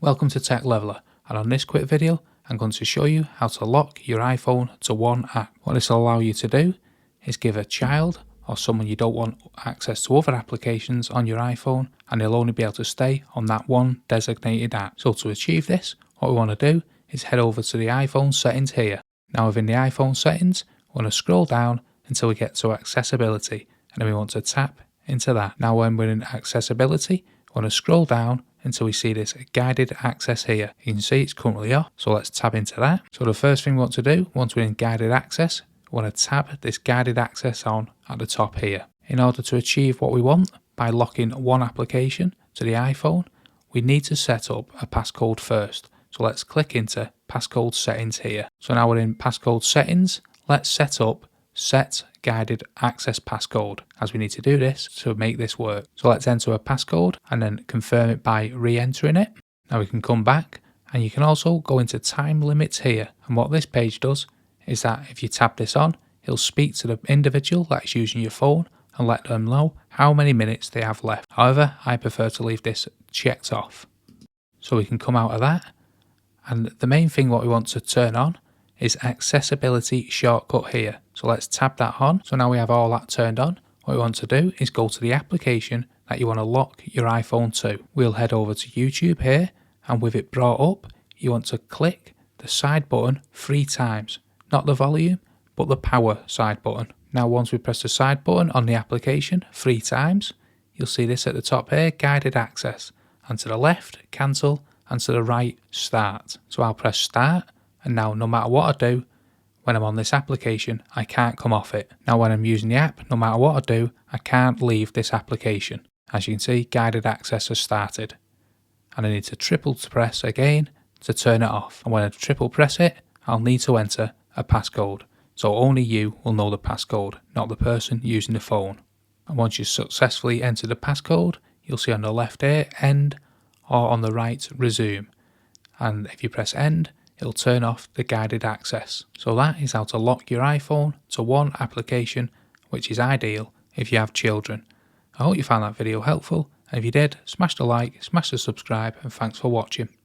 Welcome to Tech Leveler, and on this quick video I'm going to show you how to lock your iPhone to one app. What this will allow you to do is give a child or someone you don't want access to other applications on your iPhone, and they'll only be able to stay on that one designated app. So to achieve this, what we want to do is head over to the iPhone settings here. Now within the iPhone settings, we want to scroll down until we get to accessibility, and then we want to tap into that. Now when we're in accessibility, we want to scroll down until we see this guided access here. You can see it's currently off, so let's tab into that. So the first thing we want to do, once we're in guided access, we want to tap this guided access on at the top here. In order to achieve what we want by locking one application to the iPhone, we need to set up a passcode first. So let's click into passcode settings here. So now we're in passcode settings, let's set up set guided access passcode, as we need to do this to make this work. So let's enter a passcode and then confirm it by re-entering it. Now we can come back, and you can also go into time limits here, and what this page does is that if you tap this on, it'll speak to the individual that is using your phone and let them know how many minutes they have left. However, I prefer to leave this checked off. So we can come out of that, and the main thing what we want to turn on is accessibility shortcut here. So let's tab that on. So now we have all that turned on. What we want to do is go to the application that you want to lock your iPhone to. We'll head over to YouTube here, and with it brought up, you want to click the side button 3 times. Not the volume, but the power side button. Now once we press the side button on the application 3 times, you'll see this at the top here, guided access. And to the left, cancel, and to the right, start. So I'll press start, and now no matter what I do, when I'm on this application, I can't come off it. Now when I'm using the app, no matter what I do, I can't leave this application. As you can see, guided access has started. And I need to triple press again to turn it off. And when I triple press it, I'll need to enter a passcode. So only you will know the passcode, not the person using the phone. And once you successfully enter the passcode, you'll see on the left here, end, or on the right, resume. And if you press end, it'll turn off the guided access. So that is how to lock your iPhone to one application, which is ideal if you have children. I hope you found that video helpful, and if you did, smash the like, smash the subscribe, and thanks for watching.